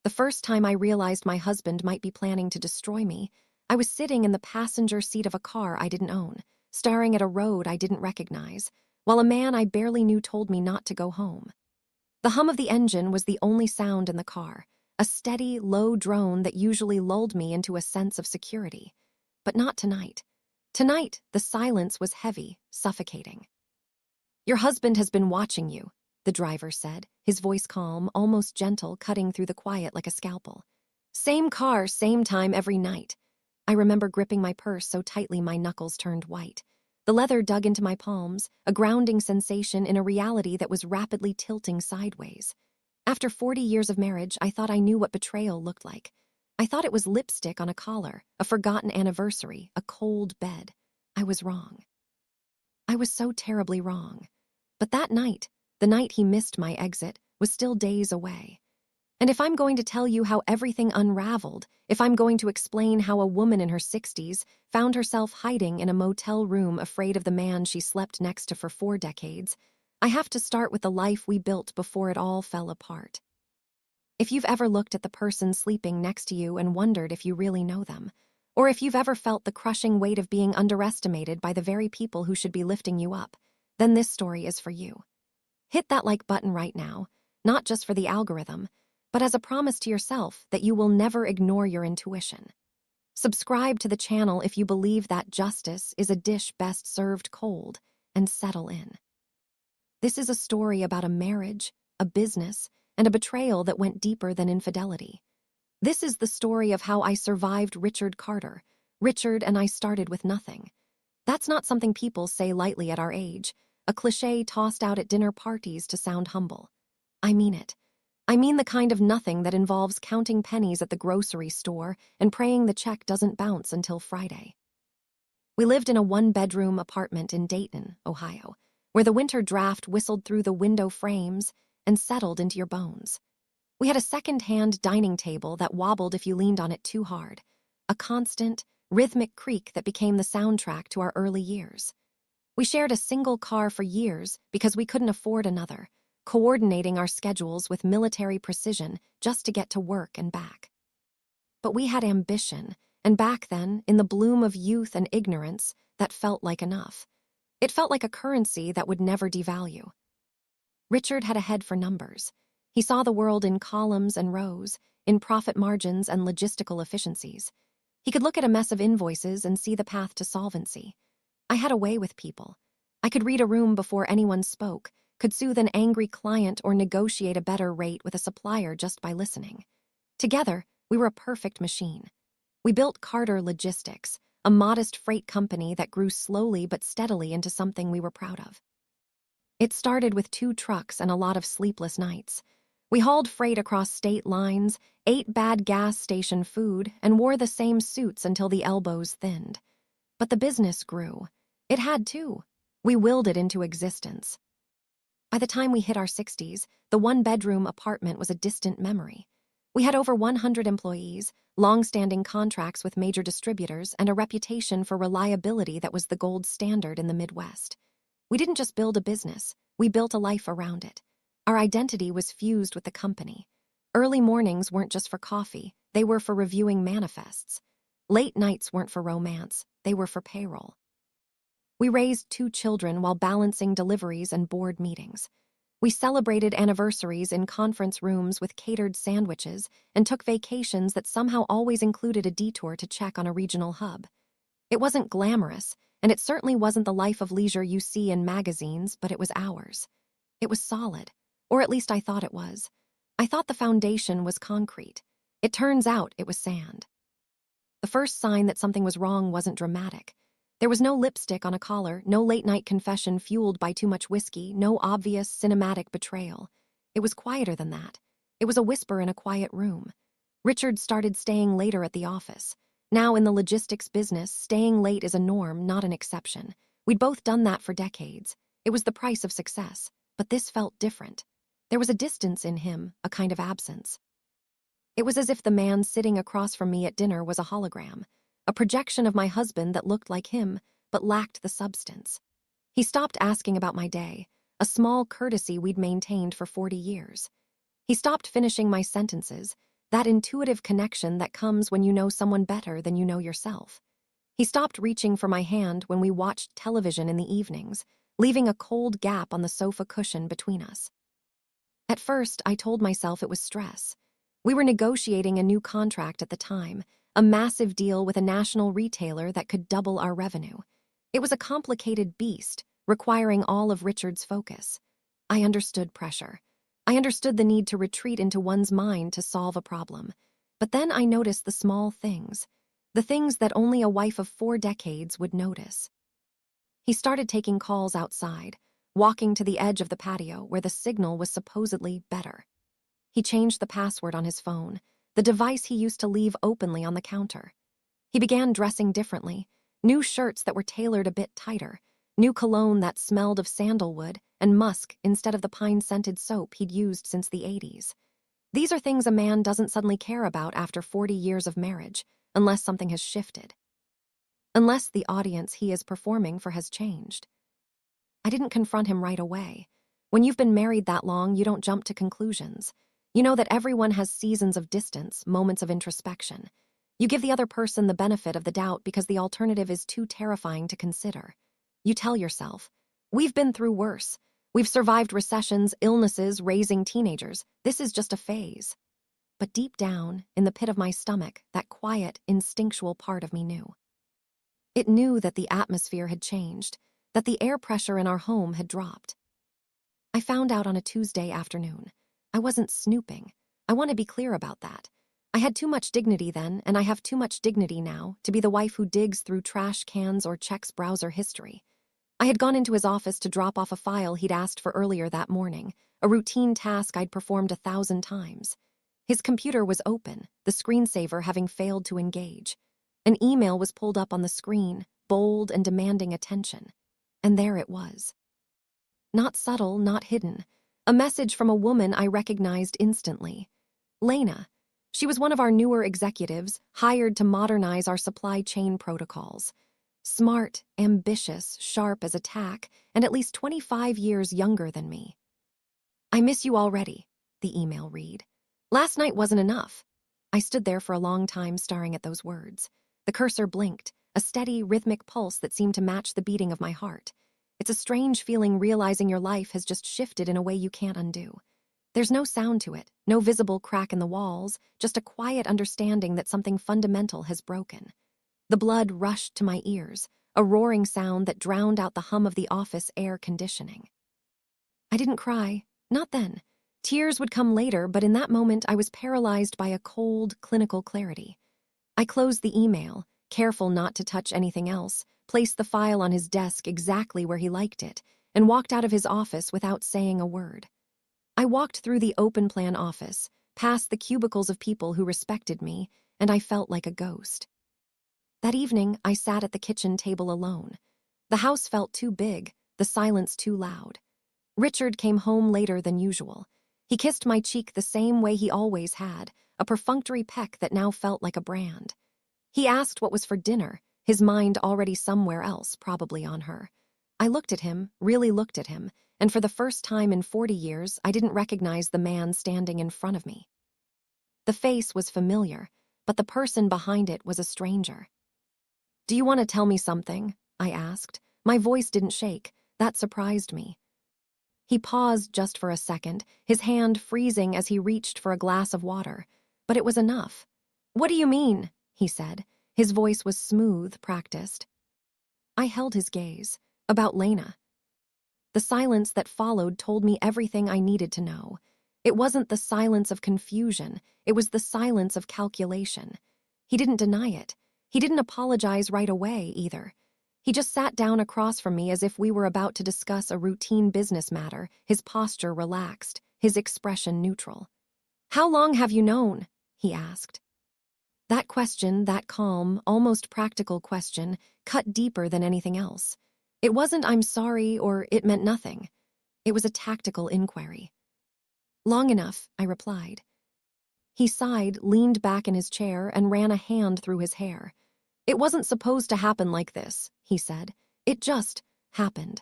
The first time I realized my husband might be planning to destroy me, I was sitting in the passenger seat of a car I didn't own, staring at a road I didn't recognize, while a man I barely knew told me not to go home. The hum of the engine was the only sound in the car, a steady, low drone that usually lulled me into a sense of security. But not tonight. Tonight, the silence was heavy, suffocating. "Your husband has been watching you," the driver said, his voice calm, almost gentle, cutting through the quiet like a scalpel. "Same car, same time every night." I remember gripping my purse so tightly my knuckles turned white. The leather dug into my palms, a grounding sensation in a reality that was rapidly tilting sideways. After 40 years of marriage, I thought I knew what betrayal looked like. I thought it was lipstick on a collar, a forgotten anniversary, a cold bed. I was wrong. I was so terribly wrong. But that night, the night he missed my exit, was still days away. And if I'm going to tell you how everything unraveled, if I'm going to explain how a woman in her 60s found herself hiding in a motel room afraid of the man she slept next to for 4 decades, I have to start with the life we built before it all fell apart. If you've ever looked at the person sleeping next to you and wondered if you really know them, or if you've ever felt the crushing weight of being underestimated by the very people who should be lifting you up, then this story is for you. Hit that like button right now, not just for the algorithm, but as a promise to yourself that you will never ignore your intuition. Subscribe to the channel if you believe that justice is a dish best served cold, and settle in. This is a story about a marriage, a business, and a betrayal that went deeper than infidelity. This is the story of how I survived Richard Carter. Richard and I started with nothing. That's not something people say lightly at our age, a cliché tossed out at dinner parties to sound humble. I mean it. I mean the kind of nothing that involves counting pennies at the grocery store and praying the check doesn't bounce until Friday. We lived in a 1-bedroom apartment in Dayton, Ohio, where the winter draft whistled through the window frames and settled into your bones. We had a second-hand dining table that wobbled if you leaned on it too hard, a constant, rhythmic creak that became the soundtrack to our early years. We shared a single car for years because we couldn't afford another, coordinating our schedules with military precision just to get to work and back. But we had ambition, and back then, in the bloom of youth and ignorance, that felt like enough. It felt like a currency that would never devalue. Richard had a head for numbers. He saw the world in columns and rows, in profit margins and logistical efficiencies. He could look at a mess of invoices and see the path to solvency. I had a way with people. I could read a room before anyone spoke, could soothe an angry client or negotiate a better rate with a supplier just by listening. Together, we were a perfect machine. We built Carter Logistics, a modest freight company that grew slowly but steadily into something we were proud of. It started with 2 trucks and a lot of sleepless nights. We hauled freight across state lines, ate bad gas station food, and wore the same suits until the elbows thinned. But the business grew. It had to. We willed it into existence. By the time we hit our 60s, the 1-bedroom apartment was a distant memory. We had over 100 employees, long-standing contracts with major distributors, and a reputation for reliability that was the gold standard in the Midwest. We didn't just build a business, we built a life around it. Our identity was fused with the company. Early mornings weren't just for coffee, they were for reviewing manifests. Late nights weren't for romance, they were for payroll. We raised 2 children while balancing deliveries and board meetings. We celebrated anniversaries in conference rooms with catered sandwiches and took vacations that somehow always included a detour to check on a regional hub. It wasn't glamorous, and it certainly wasn't the life of leisure you see in magazines, but it was ours. It was solid, or at least I thought it was. I thought the foundation was concrete. It turns out it was sand. The first sign that something was wrong wasn't dramatic. There was no lipstick on a collar, no late-night confession fueled by too much whiskey, no obvious cinematic betrayal. It was quieter than that. It was a whisper in a quiet room. Richard started staying later at the office. Now in the logistics business, staying late is a norm, not an exception. We'd both done that for decades. It was the price of success, but this felt different. There was a distance in him, a kind of absence. It was as if the man sitting across from me at dinner was a hologram, a projection of my husband that looked like him, but lacked the substance. He stopped asking about my day, a small courtesy we'd maintained for 40 years. He stopped finishing my sentences, that intuitive connection that comes when you know someone better than you know yourself. He stopped reaching for my hand when we watched television in the evenings, leaving a cold gap on the sofa cushion between us. At first, I told myself it was stress. We were negotiating a new contract at the time, a massive deal with a national retailer that could double our revenue. It was a complicated beast, requiring all of Richard's focus. I understood pressure. I understood the need to retreat into one's mind to solve a problem. But then I noticed the small things, the things that only a wife of 4 decades would notice. He started taking calls outside, walking to the edge of the patio where the signal was supposedly better. He changed the password on his phone, the device he used to leave openly on the counter. He began dressing differently, new shirts that were tailored a bit tighter, new cologne that smelled of sandalwood and musk instead of the pine-scented soap he'd used since the 80s. These are things a man doesn't suddenly care about after 40 years of marriage, unless something has shifted. Unless the audience he is performing for has changed. I didn't confront him right away. When you've been married that long, you don't jump to conclusions. You know that everyone has seasons of distance, moments of introspection. You give the other person the benefit of the doubt because the alternative is too terrifying to consider. You tell yourself, we've been through worse. We've survived recessions, illnesses, raising teenagers. This is just a phase. But deep down, in the pit of my stomach, that quiet, instinctual part of me knew. It knew that the atmosphere had changed, that the air pressure in our home had dropped. I found out on a Tuesday afternoon. I wasn't snooping. I want to be clear about that. I had too much dignity then, and I have too much dignity now, to be the wife who digs through trash cans or checks browser history. I had gone into his office to drop off a file he'd asked for earlier that morning, a routine task I'd performed 1,000 times. His computer was open, the screensaver having failed to engage. An email was pulled up on the screen, bold and demanding attention. And there it was. Not subtle, not hidden. A message from a woman I recognized instantly. Lena. She was one of our newer executives, hired to modernize our supply chain protocols. Smart, ambitious, sharp as a tack, and at least 25 years younger than me. I miss you already, the email read. Last night wasn't enough. I stood there for a long time staring at those words. The cursor blinked, a steady, rhythmic pulse that seemed to match the beating of my heart. It's a strange feeling realizing your life has just shifted in a way you can't undo. There's no sound to it, no visible crack in the walls, just a quiet understanding that something fundamental has broken. The blood rushed to my ears, a roaring sound that drowned out the hum of the office air conditioning. I didn't cry, not then. Tears would come later, but in that moment I was paralyzed by a cold, clinical clarity. I closed the email, careful not to touch anything else, placed the file on his desk exactly where he liked it, and walked out of his office without saying a word. I walked through the open-plan office, past the cubicles of people who respected me, and I felt like a ghost. That evening, I sat at the kitchen table alone. The house felt too big, the silence too loud. Richard came home later than usual. He kissed my cheek the same way he always had, a perfunctory peck that now felt like a brand. He asked what was for dinner, his mind already somewhere else, probably on her. I looked at him, really looked at him, and for the first time in 40 years, I didn't recognize the man standing in front of me. The face was familiar, but the person behind it was a stranger. "Do you want to tell me something?" I asked. My voice didn't shake. That surprised me. He paused just for a second, his hand freezing as he reached for a glass of water. But it was enough. "What do you mean?" he said. His voice was smooth, practiced. I held his gaze. About Lena. The silence that followed told me everything I needed to know. It wasn't the silence of confusion, it was the silence of calculation. He didn't deny it. He didn't apologize right away, either. He just sat down across from me as if we were about to discuss a routine business matter, his posture relaxed, his expression neutral. "How long have you known?" he asked. That question, that calm, almost practical question, cut deeper than anything else. It wasn't "I'm sorry" or "it meant nothing." It was a tactical inquiry. "Long enough," I replied. He sighed, leaned back in his chair, and ran a hand through his hair. "It wasn't supposed to happen like this," he said. "It just happened."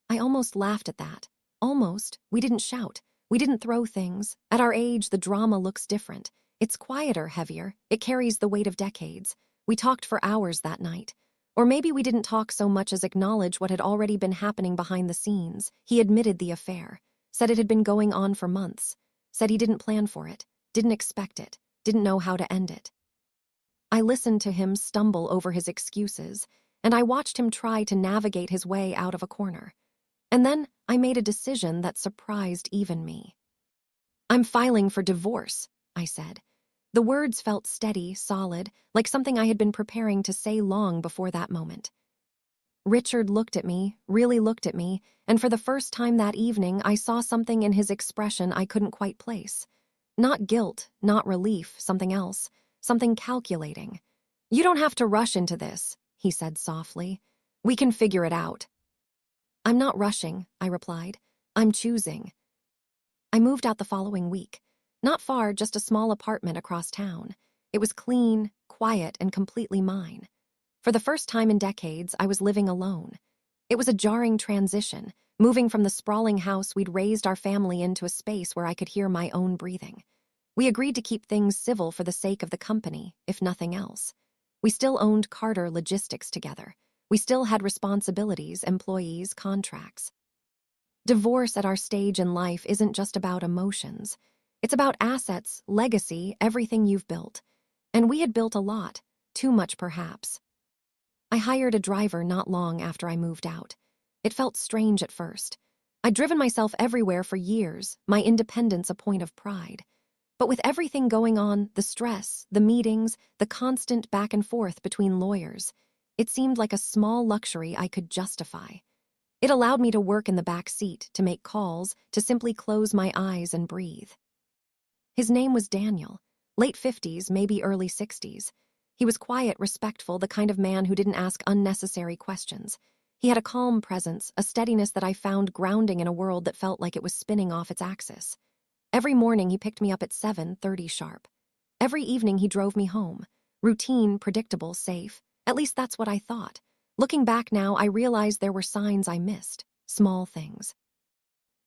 I almost laughed at that. Almost. We didn't shout. We didn't throw things. At our age, the drama looks different. It's quieter, heavier. It carries the weight of decades. We talked for hours that night. Or maybe we didn't talk so much as acknowledge what had already been happening behind the scenes. He admitted the affair, said it had been going on for months, said he didn't plan for it, didn't expect it, didn't know how to end it. I listened to him stumble over his excuses, and I watched him try to navigate his way out of a corner. And then I made a decision that surprised even me. "I'm filing for divorce," I said. The words felt steady, solid, like something I had been preparing to say long before that moment. Richard looked at me, really looked at me, and for the first time that evening I saw something in his expression I couldn't quite place. Not guilt, not relief, something else, something calculating. "You don't have to rush into this," he said softly. "We can figure it out." "I'm not rushing," I replied. "I'm choosing." I moved out the following week. Not far, just a small apartment across town. It was clean, quiet, and completely mine. For the first time in decades, I was living alone. It was a jarring transition, moving from the sprawling house we'd raised our family into a space where I could hear my own breathing. We agreed to keep things civil for the sake of the company, if nothing else. We still owned Carter Logistics together. We still had responsibilities, employees, contracts. Divorce at our stage in life isn't just about emotions. It's about assets, legacy, everything you've built. And we had built a lot, too much perhaps. I hired a driver not long after I moved out. It felt strange at first. I'd driven myself everywhere for years, my independence a point of pride. But with everything going on, the stress, the meetings, the constant back and forth between lawyers, it seemed like a small luxury I could justify. It allowed me to work in the back seat, to make calls, to simply close my eyes and breathe. His name was Daniel, late 50s, maybe early 60s. He was quiet, respectful, the kind of man who didn't ask unnecessary questions. He had a calm presence, a steadiness that I found grounding in a world that felt like it was spinning off its axis. Every morning he picked me up at 7:30 sharp. Every evening he drove me home. Routine, predictable, safe. At least that's what I thought. Looking back now, I realized there were signs I missed, small things.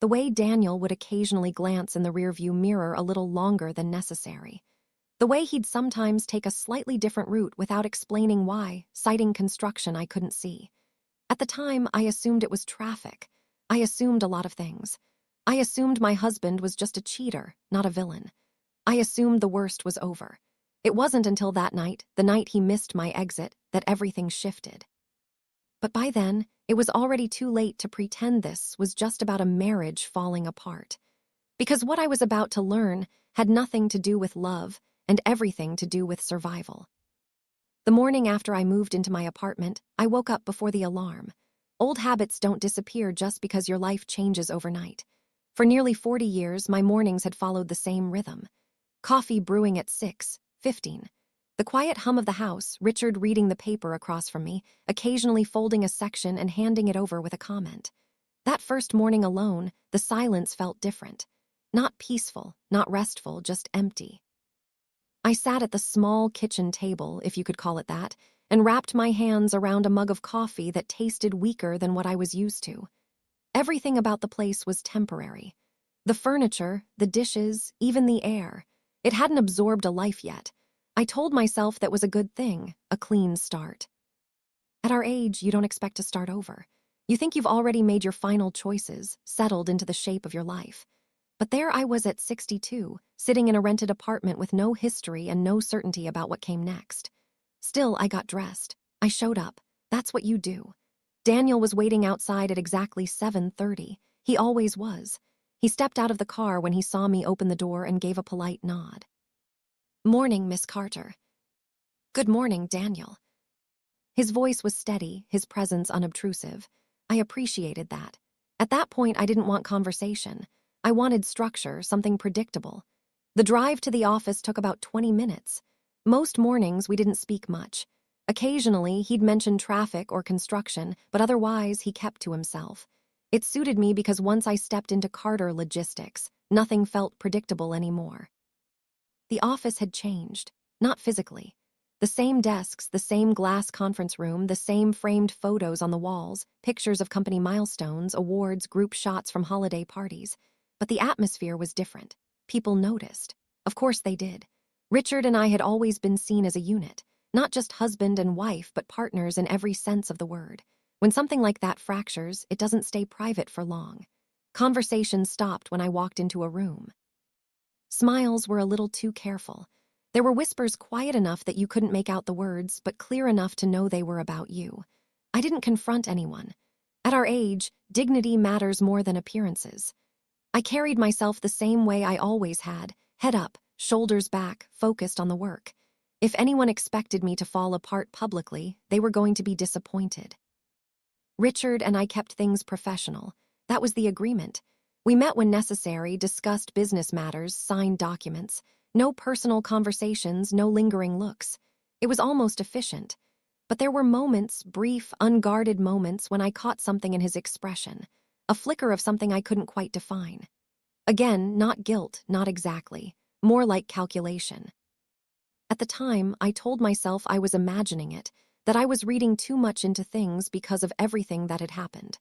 The way Daniel would occasionally glance in the rearview mirror a little longer than necessary. The way he'd sometimes take a slightly different route without explaining why, citing construction I couldn't see. At the time, I assumed it was traffic. I assumed a lot of things. I assumed my husband was just a cheater, not a villain. I assumed the worst was over. It wasn't until that night, the night he missed my exit, that everything shifted. But by then, it was already too late to pretend this was just about a marriage falling apart. Because what I was about to learn had nothing to do with love and everything to do with survival. The morning after I moved into my apartment, I woke up before the alarm. Old habits don't disappear just because your life changes overnight. For nearly 40 years, my mornings had followed the same rhythm. Coffee brewing at 6:15. The quiet hum of the house, Richard reading the paper across from me, occasionally folding a section and handing it over with a comment. That first morning alone, the silence felt different. Not peaceful, not restful, just empty. I sat at the small kitchen table, if you could call it that, and wrapped my hands around a mug of coffee that tasted weaker than what I was used to. Everything about the place was temporary. The furniture, the dishes, even the air. It hadn't absorbed a life yet. I told myself that was a good thing, a clean start. At our age, you don't expect to start over. You think you've already made your final choices, settled into the shape of your life. But there I was at 62, sitting in a rented apartment with no history and no certainty about what came next. Still, I got dressed. I showed up. That's what you do. Daniel was waiting outside at exactly 7:30. He always was. He stepped out of the car when he saw me open the door and gave a polite nod. "Morning, Miss Carter." "Good morning, Daniel." His voice was steady, his presence unobtrusive. I appreciated that. At that point, I didn't want conversation. I wanted structure, something predictable. The drive to the office took about 20 minutes. Most mornings, we didn't speak much. Occasionally, he'd mention traffic or construction, but otherwise, he kept to himself. It suited me because once I stepped into Carter Logistics, nothing felt predictable anymore. The office had changed, not physically. The same desks, the same glass conference room, the same framed photos on the walls, pictures of company milestones, awards, group shots from holiday parties. But the atmosphere was different. People noticed. Of course they did. Richard and I had always been seen as a unit, not just husband and wife, but partners in every sense of the word. When something like that fractures, it doesn't stay private for long. Conversation stopped when I walked into a room. Smiles were a little too careful. There were whispers quiet enough that you couldn't make out the words, but clear enough to know they were about you. I didn't confront anyone. At our age, dignity matters more than appearances. I carried myself the same way I always had, head up, shoulders back, focused on the work. If anyone expected me to fall apart publicly, they were going to be disappointed. Richard and I kept things professional. That was the agreement. We met when necessary, discussed business matters, signed documents. No personal conversations, no lingering looks. It was almost efficient. But there were moments, brief, unguarded moments, when I caught something in his expression. A flicker of something I couldn't quite define. Again, not guilt, not exactly. More like calculation. At the time, I told myself I was imagining it, that I was reading too much into things because of everything that had happened.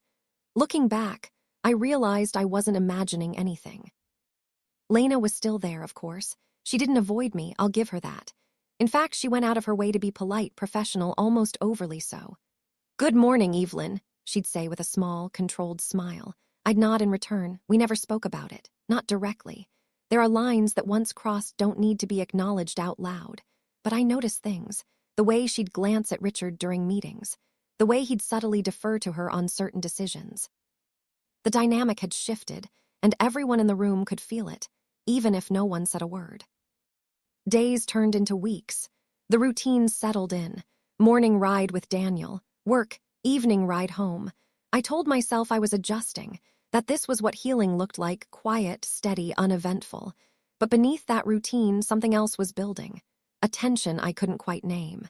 Looking back, I realized I wasn't imagining anything. Lena was still there, of course. She didn't avoid me, I'll give her that. In fact, she went out of her way to be polite, professional, almost overly so. "Good morning, Evelyn," she'd say with a small, controlled smile. I'd nod in return. We never spoke about it, not directly. There are lines that once crossed don't need to be acknowledged out loud. But I noticed things. The way she'd glance at Richard during meetings. The way he'd subtly defer to her on certain decisions. The dynamic had shifted, and everyone in the room could feel it, even if no one said a word. Days turned into weeks. The routine settled in. Morning ride with Daniel, work, evening ride home. I told myself I was adjusting, that this was what healing looked like, quiet, steady, uneventful. But beneath that routine, something else was building. A tension I couldn't quite name.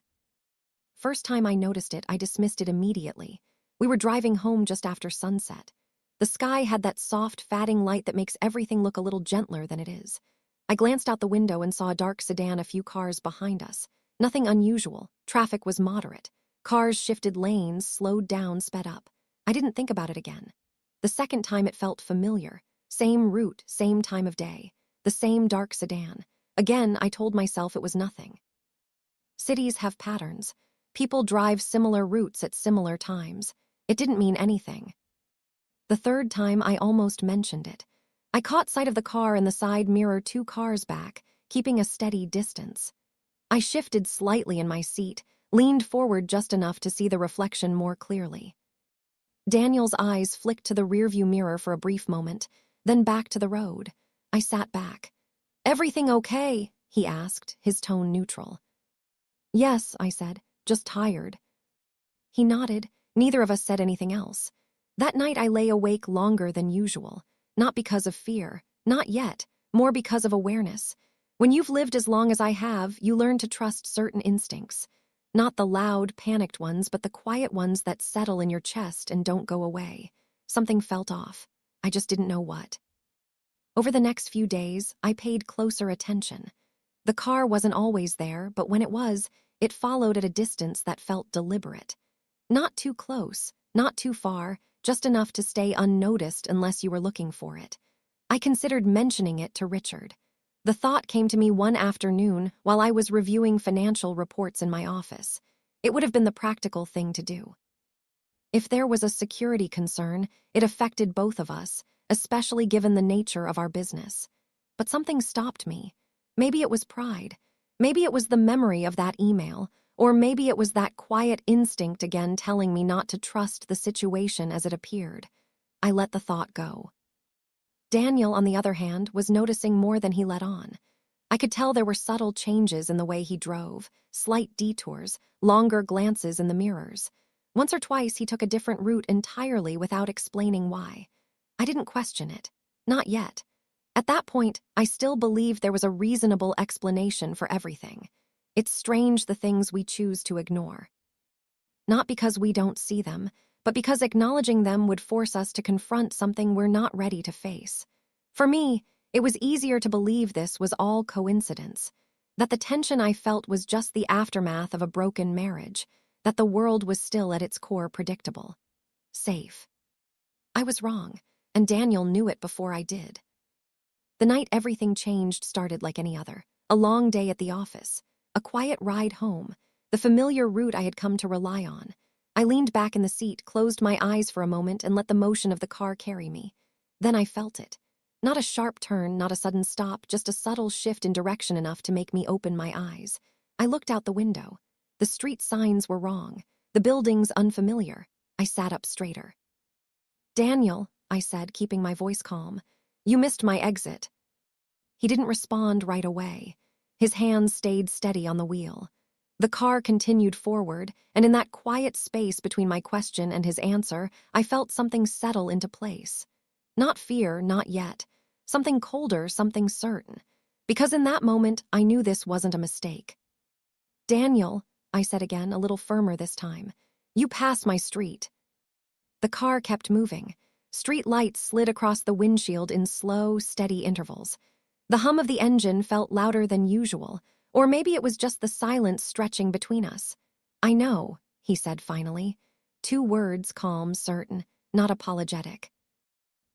First time I noticed it, I dismissed it immediately. We were driving home just after sunset. The sky had that soft, fatting light that makes everything look a little gentler than it is. I glanced out the window and saw a dark sedan a few cars behind us. Nothing unusual. Traffic was moderate. Cars shifted lanes, slowed down, sped up. I didn't think about it again. The second time it felt familiar. Same route, same time of day. The same dark sedan. Again, I told myself it was nothing. Cities have patterns. People drive similar routes at similar times. It didn't mean anything. The third time, I almost mentioned it. I caught sight of the car in the side mirror 2 cars back, keeping a steady distance. I shifted slightly in my seat, leaned forward just enough to see the reflection more clearly. Daniel's eyes flicked to the rearview mirror for a brief moment, then back to the road. I sat back. "Everything okay?" he asked, his tone neutral. "Yes," I said, "just tired." He nodded. Neither of us said anything else. That night I lay awake longer than usual. Not because of fear, not yet, more because of awareness. When you've lived as long as I have, you learn to trust certain instincts. Not the loud, panicked ones, but the quiet ones that settle in your chest and don't go away. Something felt off. I just didn't know what. Over the next few days, I paid closer attention. The car wasn't always there, but when it was, it followed at a distance that felt deliberate. Not too close, not too far, just enough to stay unnoticed unless you were looking for it. I considered mentioning it to Richard. The thought came to me one afternoon while I was reviewing financial reports in my office. It would have been the practical thing to do. If there was a security concern, it affected both of us, especially given the nature of our business. But something stopped me. Maybe it was pride. Maybe it was the memory of that email. Or maybe it was that quiet instinct again telling me not to trust the situation as it appeared. I let the thought go. Daniel, on the other hand, was noticing more than he let on. I could tell there were subtle changes in the way he drove, slight detours, longer glances in the mirrors. Once or twice he took a different route entirely without explaining why. I didn't question it. Not yet. At that point, I still believed there was a reasonable explanation for everything. It's strange the things we choose to ignore. Not because we don't see them, but because acknowledging them would force us to confront something we're not ready to face. For me, it was easier to believe this was all coincidence, that the tension I felt was just the aftermath of a broken marriage, that the world was still at its core predictable. Safe. I was wrong, and Daniel knew it before I did. The night everything changed started like any other. A long day at the office. A quiet ride home. The familiar route I had come to rely on. I leaned back in the seat, closed my eyes for a moment, and let the motion of the car carry me. Then I felt it. Not a sharp turn, not a sudden stop, just a subtle shift in direction enough to make me open my eyes. I looked out the window. The street signs were wrong. The buildings unfamiliar. I sat up straighter. "Daniel," I said, keeping my voice calm, "you missed my exit." He didn't respond right away. His hands stayed steady on the wheel. The car continued forward, and in that quiet space between my question and his answer, I felt something settle into place. Not fear, not yet. Something colder, something certain. Because in that moment, I knew this wasn't a mistake. "Daniel," I said again, a little firmer this time, "you pass my street." The car kept moving. Street lights slid across the windshield in slow, steady intervals. The hum of the engine felt louder than usual, or maybe it was just the silence stretching between us. "I know," he said finally. 2 words, calm, certain, not apologetic.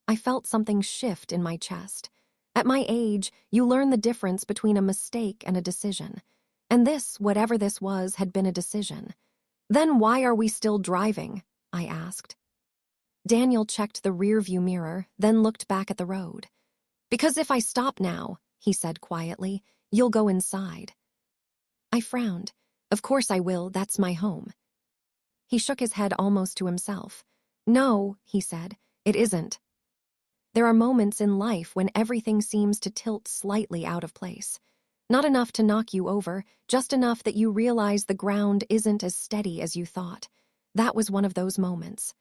I felt something shift in my chest. At my age, you learn the difference between a mistake and a decision. And this, whatever this was, had been a decision. "Then why are we still driving?" I asked. Daniel checked the rearview mirror, then looked back at the road. "Because if I stop now," he said quietly, "you'll go inside." I frowned. "Of course I will, that's my home." He shook his head almost to himself. "No," he said, "it isn't. There are moments in life when everything seems to tilt slightly out of place. Not enough to knock you over, just enough that you realize the ground isn't as steady as you thought. That was one of those moments."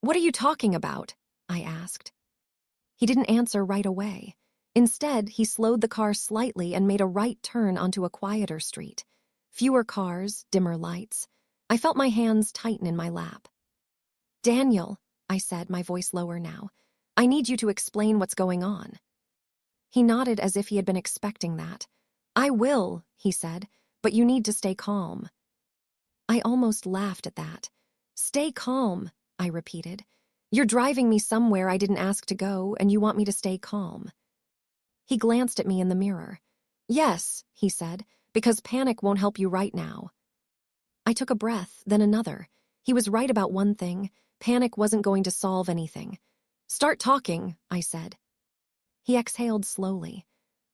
"What are you talking about?" I asked. He didn't answer right away. Instead, he slowed the car slightly and made a right turn onto a quieter street. Fewer cars, dimmer lights. I felt my hands tighten in my lap. "Daniel," I said, my voice lower now, "I need you to explain what's going on." He nodded as if he had been expecting that. "I will," he said, "but you need to stay calm." I almost laughed at that. "Stay calm," I repeated. "You're driving me somewhere I didn't ask to go, and you want me to stay calm." He glanced at me in the mirror. "Yes," he said, "because panic won't help you right now." I took a breath, then another. He was right about one thing. Panic wasn't going to solve anything. "Start talking," I said. He exhaled slowly.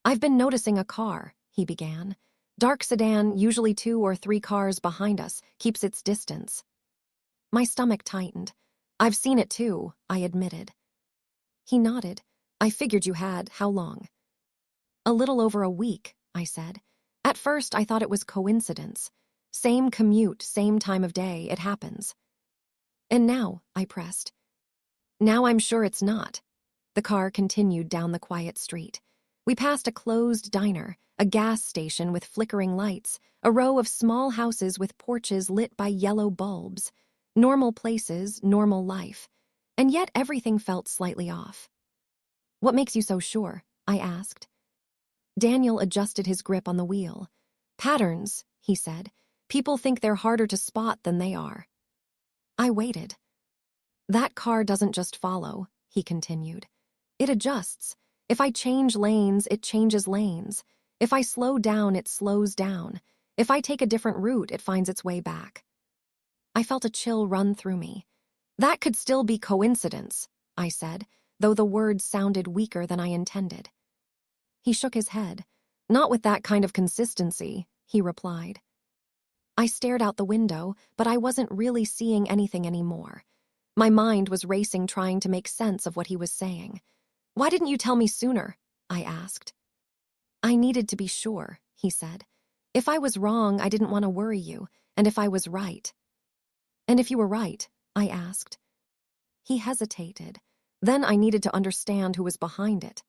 "I've been noticing a car," he began. "Dark sedan, usually 2 or 3 cars behind us, keeps its distance." My stomach tightened. "I've seen it too," I admitted. He nodded. "I figured you had. How long?" "A little over a week," I said. "At first, I thought it was coincidence. Same commute, same time of day, it happens." "And now," I pressed. "Now I'm sure it's not." The car continued down the quiet street. We passed a closed diner, a gas station with flickering lights, a row of small houses with porches lit by yellow bulbs. Normal places, normal life. And yet everything felt slightly off. "What makes you so sure?" I asked. Daniel adjusted his grip on the wheel. "Patterns," he said. "People think they're harder to spot than they are." I waited. "That car doesn't just follow," he continued. "It adjusts. If I change lanes, it changes lanes. If I slow down, it slows down. If I take a different route, it finds its way back." I felt a chill run through me. "That could still be coincidence," I said, though the words sounded weaker than I intended. He shook his head. "Not with that kind of consistency," he replied. I stared out the window, but I wasn't really seeing anything anymore. My mind was racing, trying to make sense of what he was saying. "Why didn't you tell me sooner?" I asked. "I needed to be sure," he said. "If I was wrong, I didn't want to worry you, and if I was right." "And if you were right?" I asked. He hesitated. Then I needed to understand who was behind it.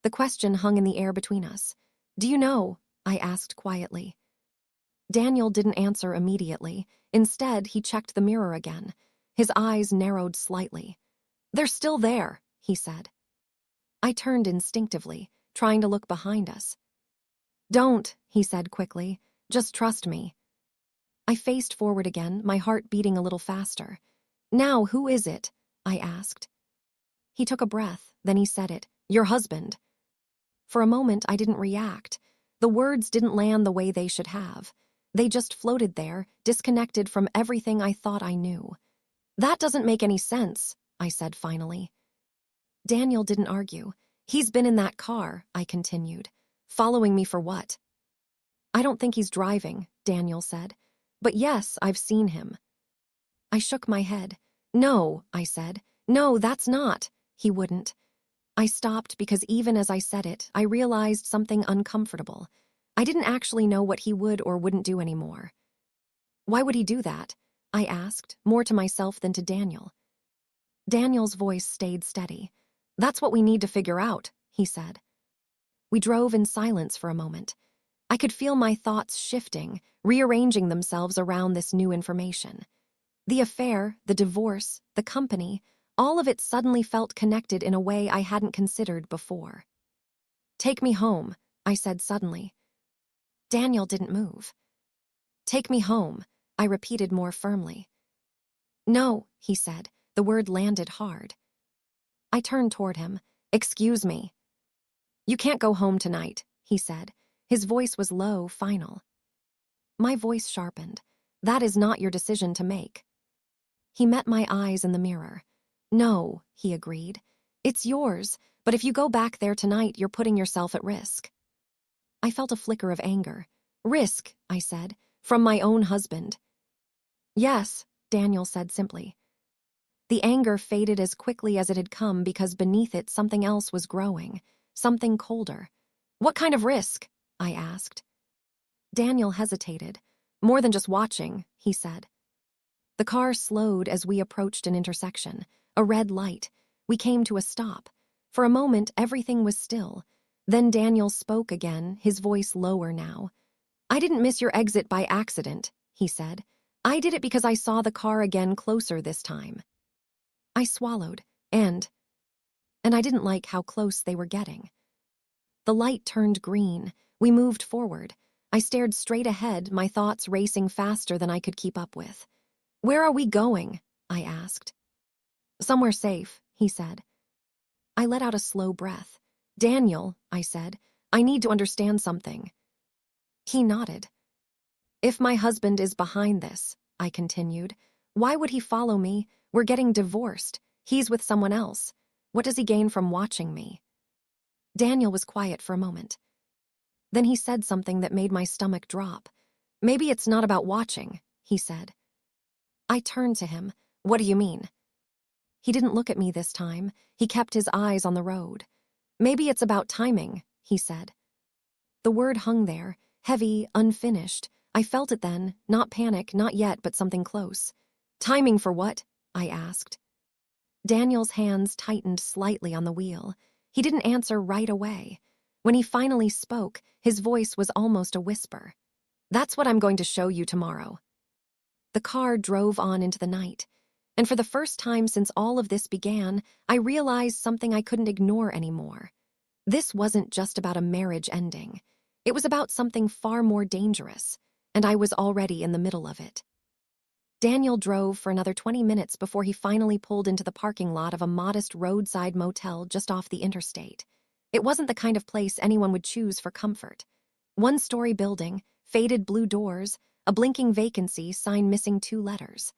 The question hung in the air between us. "Do you know?" I asked quietly. Daniel didn't answer immediately. Instead, he checked the mirror again. His eyes narrowed slightly. "They're still there," he said. I turned instinctively, trying to look behind us. "Don't," he said quickly. "Just trust me." I faced forward again, my heart beating a little faster. "Now, who is it?" I asked. He took a breath, then he said it. "Your husband." For a moment, I didn't react. The words didn't land the way they should have. They just floated there, disconnected from everything I thought I knew. "That doesn't make any sense," I said finally. Daniel didn't argue. "He's been in that car," I continued. "Following me for what?" "I don't think he's driving," Daniel said. "But yes, I've seen him." I shook my head. "No," I said. "No, that's not." He wouldn't. I stopped because even as I said it, I realized something uncomfortable. I didn't actually know what he would or wouldn't do anymore. "Why would he do that?" I asked, more to myself than to Daniel. Daniel's voice stayed steady. "That's what we need to figure out," he said. We drove in silence for a moment. I could feel my thoughts shifting, rearranging themselves around this new information. The affair, the divorce, the company, all of it suddenly felt connected in a way I hadn't considered before. "Take me home," I said suddenly. Daniel didn't move. "Take me home," I repeated more firmly. "No," he said. The word landed hard. I turned toward him. "Excuse me." "You can't go home tonight," he said. His voice was low, final. My voice sharpened. "That is not your decision to make." He met my eyes in the mirror. "No," he agreed. "It's yours, but if you go back there tonight, you're putting yourself at risk." I felt a flicker of anger. "Risk," I said, "from my own husband." "Yes," Daniel said simply. The anger faded as quickly as it had come because beneath it something else was growing, something colder. "What kind of risk?" I asked. Daniel hesitated. "More than just watching," he said. The car slowed as we approached an intersection, a red light. We came to a stop. For a moment, everything was still. Then Daniel spoke again, his voice lower now. "I didn't miss your exit by accident," he said. "I did it because I saw the car again closer this time." I swallowed, and I didn't like how close they were getting. The light turned green. We moved forward. I stared straight ahead, my thoughts racing faster than I could keep up with. "Where are we going?" I asked. "Somewhere safe," he said. I let out a slow breath. "Daniel," I said, "I need to understand something." He nodded. "If my husband is behind this," I continued, "why would he follow me? We're getting divorced. He's with someone else. What does he gain from watching me?" Daniel was quiet for a moment. Then he said something that made my stomach drop. "Maybe it's not about watching," he said. I turned to him. "What do you mean?" He didn't look at me this time. He kept his eyes on the road. "Maybe it's about timing," he said. The word hung there, heavy, unfinished. I felt it then, not panic, not yet, but something close. "Timing for what?" I asked. Daniel's hands tightened slightly on the wheel. He didn't answer right away. When he finally spoke, his voice was almost a whisper. "That's what I'm going to show you tomorrow." The car drove on into the night. And for the first time since all of this began, I realized something I couldn't ignore anymore. This wasn't just about a marriage ending. It was about something far more dangerous, and I was already in the middle of it. Daniel drove for another 20 minutes before he finally pulled into the parking lot of a modest roadside motel just off the interstate. It wasn't the kind of place anyone would choose for comfort. One-story building, faded blue doors, a blinking vacancy sign missing 2 letters.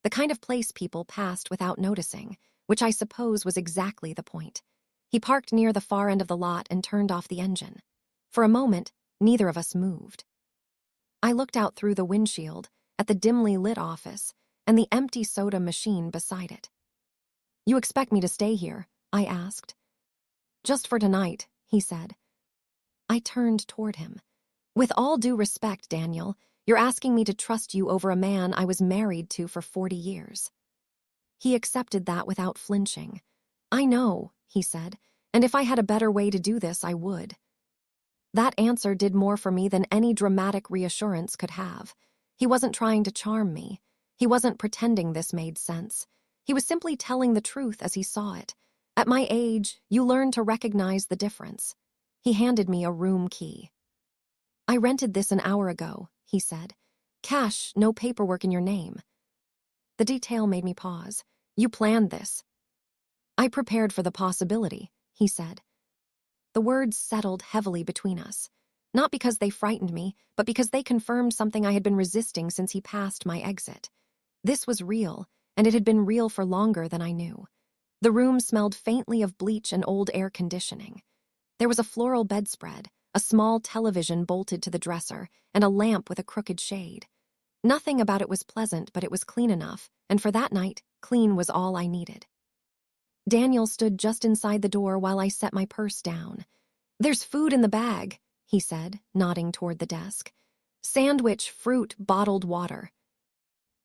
The kind of place people passed without noticing, which I suppose was exactly the point. He parked near the far end of the lot and turned off the engine. For a moment, neither of us moved. I looked out through the windshield, at the dimly lit office, and the empty soda machine beside it. "You expect me to stay here?" I asked. "Just for tonight," he said. I turned toward him. "With all due respect, Daniel, you're asking me to trust you over a man I was married to for 40 years. He accepted that without flinching. "I know," he said, "and if I had a better way to do this, I would." That answer did more for me than any dramatic reassurance could have. He wasn't trying to charm me. He wasn't pretending this made sense. He was simply telling the truth as he saw it. At my age, you learn to recognize the difference. He handed me a room key. "I rented this an hour ago," he said. "Cash, no paperwork in your name." The detail made me pause. "You planned this." "I prepared for the possibility," he said. The words settled heavily between us. Not because they frightened me, but because they confirmed something I had been resisting since he passed my exit. This was real, and it had been real for longer than I knew. The room smelled faintly of bleach and old air conditioning. There was a floral bedspread, a small television bolted to the dresser, and a lamp with a crooked shade. Nothing about it was pleasant, but it was clean enough, and for that night, clean was all I needed. Daniel stood just inside the door while I set my purse down. "There's food in the bag," he said, nodding toward the desk. "Sandwich, fruit, bottled water."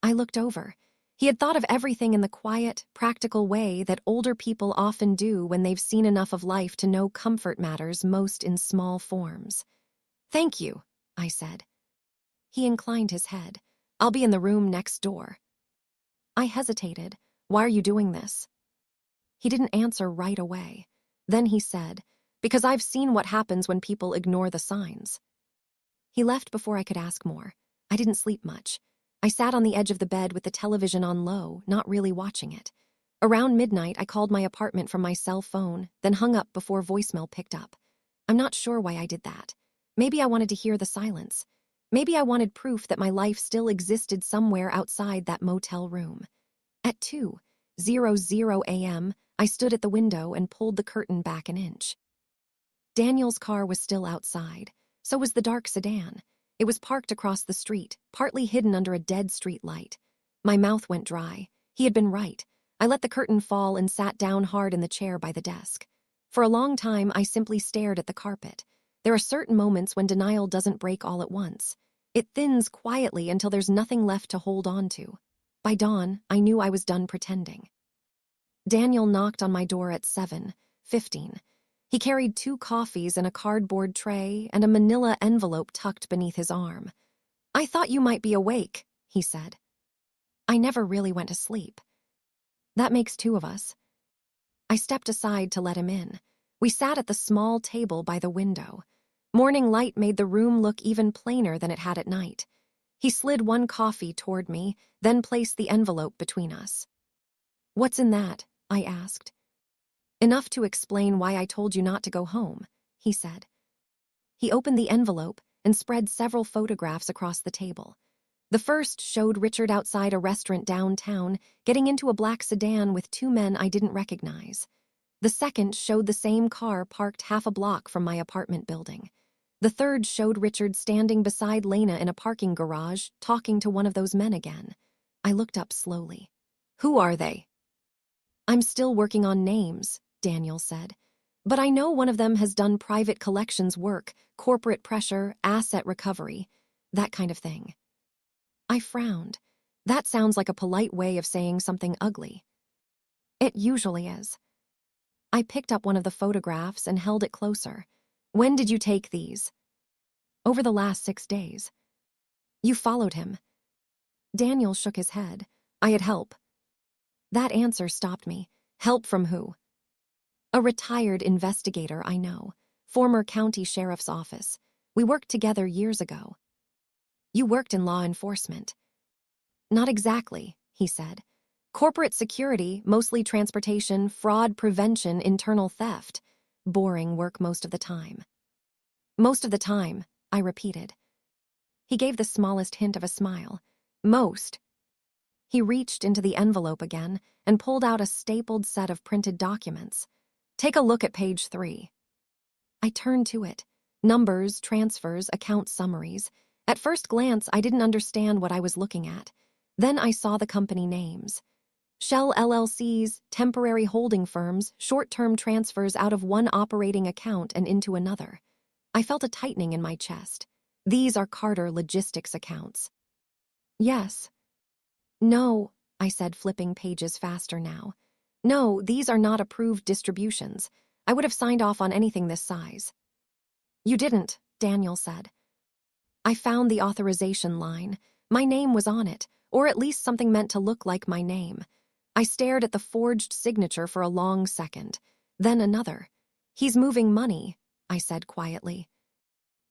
I looked over. He had thought of everything in the quiet, practical way that older people often do when they've seen enough of life to know comfort matters most in small forms. "Thank you," I said. He inclined his head. "I'll be in the room next door." I hesitated. "Why are you doing this?" He didn't answer right away. Then he said, "Because I've seen what happens when people ignore the signs." He left before I could ask more. I didn't sleep much. I sat on the edge of the bed with the television on low, not really watching it. Around midnight, I called my apartment from my cell phone, then hung up before voicemail picked up. I'm not sure why I did that. Maybe I wanted to hear the silence. Maybe I wanted proof that my life still existed somewhere outside that motel room. At 2:00 a.m., I stood at the window and pulled the curtain back an inch. Daniel's car was still outside. So was the dark sedan. It was parked across the street, partly hidden under a dead street light. My mouth went dry. He had been right. I let the curtain fall and sat down hard in the chair by the desk. For a long time, I simply stared at the carpet. There are certain moments when denial doesn't break all at once. It thins quietly until there's nothing left to hold on to. By dawn, I knew I was done pretending. Daniel knocked on my door at 7:15. He carried 2 coffees in a cardboard tray and a manila envelope tucked beneath his arm. "I thought you might be awake," he said. "I never really went to sleep." "That makes 2 of us." I stepped aside to let him in. We sat at the small table by the window. Morning light made the room look even plainer than it had at night. He slid 1 coffee toward me, then placed the envelope between us. "What's in that?" I asked. "Enough to explain why I told you not to go home," he said. He opened the envelope and spread several photographs across the table. The first showed Richard outside a restaurant downtown, getting into a black sedan with 2 men I didn't recognize. The second showed the same car parked half a block from my apartment building. The third showed Richard standing beside Lena in a parking garage, talking to one of those men again. I looked up slowly. "Who are they?" "I'm still working on names," Daniel said. "But I know one of them has done private collections work, corporate pressure, asset recovery, that kind of thing." I frowned. That sounds like a polite way of saying something ugly. It usually is. I picked up one of the photographs and held it closer. "When did you take these?" "Over the last 6 days." "You followed him." Daniel shook his head. "I had help." That answer stopped me. Help from who? "A retired investigator I know. Former county sheriff's office. We worked together years ago." "You worked in law enforcement." "Not exactly," he said. "Corporate security, mostly transportation, fraud prevention, internal theft. Boring work most of the time." "Most of the time," I repeated. He gave the smallest hint of a smile. "Most." He reached into the envelope again and pulled out a stapled set of printed documents. "Take a look at page 3. I turned to it. Numbers, transfers, account summaries. At first glance, I didn't understand what I was looking at. Then I saw the company names. Shell LLCs, temporary holding firms, short-term transfers out of one operating account and into another. I felt a tightening in my chest. These are Carter Logistics accounts. "Yes." "No," I said, flipping pages faster now. "No, these are not approved distributions. I would have signed off on anything this size." "You didn't," Daniel said. I found the authorization line. My name was on it, or at least something meant to look like my name. I stared at the forged signature for a long second, then another. "He's moving money," I said quietly.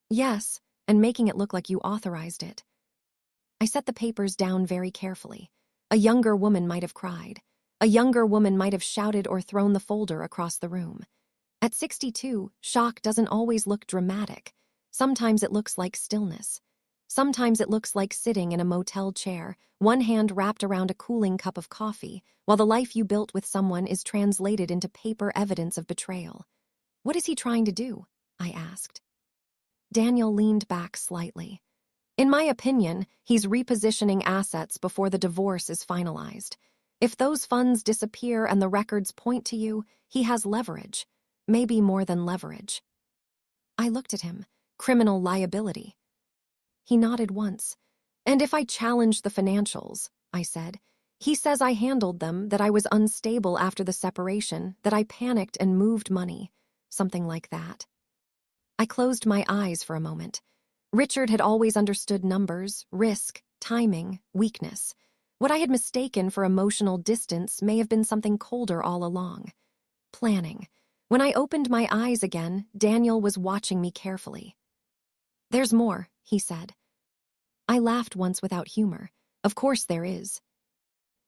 "Yes, and making it look like you authorized it." I set the papers down very carefully. A younger woman might have cried. A younger woman might have shouted or thrown the folder across the room. At 62, shock doesn't always look dramatic. Sometimes it looks like stillness. Sometimes it looks like sitting in a motel chair, one hand wrapped around a cooling cup of coffee, while the life you built with someone is translated into paper evidence of betrayal. What is he trying to do? I asked. Daniel leaned back slightly. In my opinion, he's repositioning assets before the divorce is finalized. If those funds disappear and the records point to you, he has leverage. Maybe more than leverage. I looked at him. Criminal liability. He nodded once. And if I challenge the financials, I said. He says I handled them, that I was unstable after the separation, that I panicked and moved money. Something like that. I closed my eyes for a moment. Richard had always understood numbers, risk, timing, weakness. What I had mistaken for emotional distance may have been something colder all along. Planning. When I opened my eyes again, Daniel was watching me carefully. "There's more," he said. I laughed once without humor. Of course there is.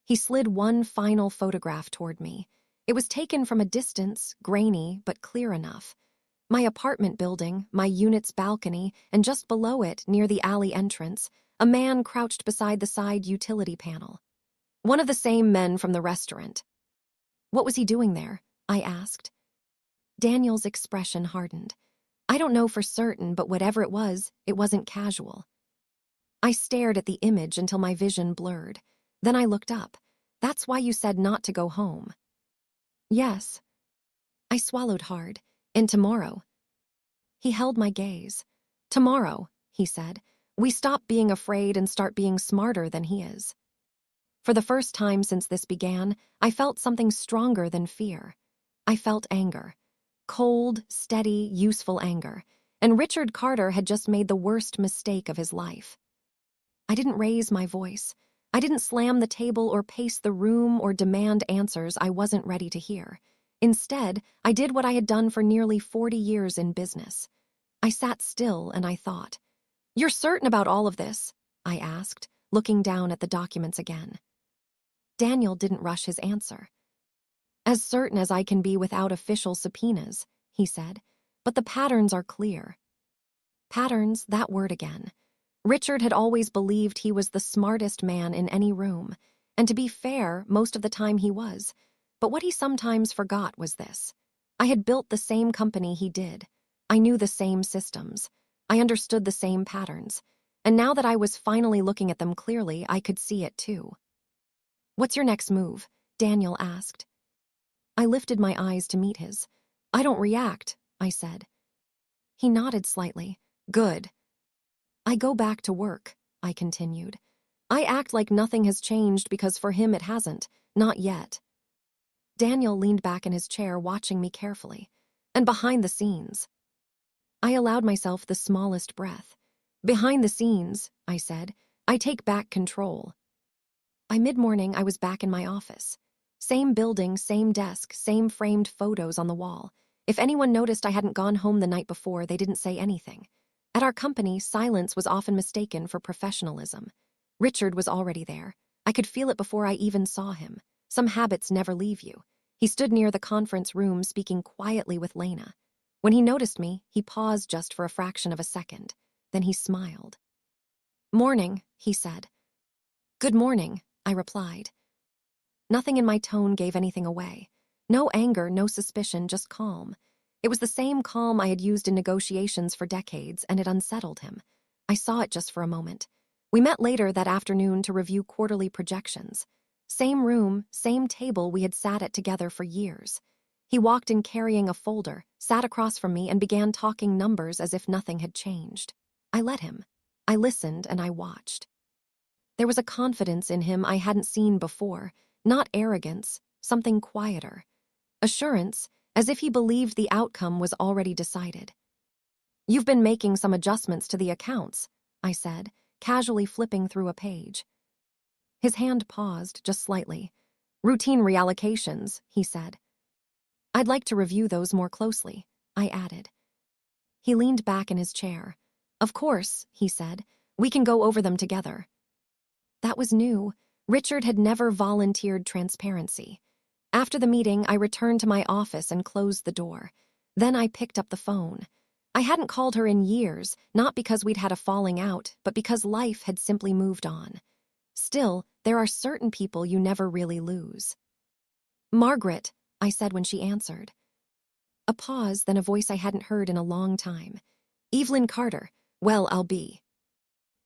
He slid one final photograph toward me. It was taken from a distance, grainy, but clear enough. My apartment building, my unit's balcony, and just below it, near the alley entrance, a man crouched beside the side utility panel. One of the same men from the restaurant. What was he doing there? I asked. Daniel's expression hardened. I don't know for certain, but whatever it wasn't casual. I stared at the image until my vision blurred. Then I looked up. That's why you said not to go home. Yes. I swallowed hard. And tomorrow. He held my gaze. Tomorrow, he said, we stop being afraid and start being smarter than he is. For the first time since this began, I felt something stronger than fear. I felt anger. Cold, steady, useful anger. And Richard Carter had just made the worst mistake of his life. I didn't raise my voice. I didn't slam the table or pace the room or demand answers I wasn't ready to hear. Instead, I did what I had done for nearly 40 years in business. I sat still and I thought. "You're certain about all of this?" I asked, looking down at the documents again. Daniel didn't rush his answer. "As certain as I can be without official subpoenas," he said, "but the patterns are clear." Patterns, that word again. Richard had always believed he was the smartest man in any room, and to be fair, most of the time he was. But what he sometimes forgot was this. I had built the same company he did. I knew the same systems. I understood the same patterns. And now that I was finally looking at them clearly, I could see it too. "What's your next move?" Daniel asked. I lifted my eyes to meet his. "I don't react," I said. He nodded slightly. "Good." "I go back to work," I continued. "I act like nothing has changed because for him it hasn't. Not yet." Daniel leaned back in his chair, watching me carefully. "And behind the scenes." I allowed myself the smallest breath. "Behind the scenes," I said, "I take back control." By mid-morning, I was back in my office. Same building, same desk, same framed photos on the wall. If anyone noticed I hadn't gone home the night before, they didn't say anything. At our company, silence was often mistaken for professionalism. Richard was already there. I could feel it before I even saw him. Some habits never leave you. He stood near the conference room, speaking quietly with Lena. When he noticed me, he paused just for a fraction of a second. Then he smiled. "Morning," he said. "Good morning," I replied. Nothing in my tone gave anything away. No anger, no suspicion, just calm. It was the same calm I had used in negotiations for decades, and it unsettled him. I saw it just for a moment. We met later that afternoon to review quarterly projections. Same room, same table we had sat at together for years. He walked in carrying a folder, sat across from me, and began talking numbers as if nothing had changed. I let him. I listened and I watched. There was a confidence in him I hadn't seen before, not arrogance, something quieter. Assurance, as if he believed the outcome was already decided. "You've been making some adjustments to the accounts," I said, casually flipping through a page. His hand paused, just slightly. "Routine reallocations," he said. "I'd like to review those more closely," I added. He leaned back in his chair. "Of course," he said, "we can go over them together." That was new. Richard had never volunteered transparency. After the meeting, I returned to my office and closed the door. Then I picked up the phone. I hadn't called her in years, not because we'd had a falling out, but because life had simply moved on. Still, there are certain people you never really lose. "Margaret," I said when she answered. A pause, then a voice I hadn't heard in a long time. "Evelyn Carter. Well, I'll be."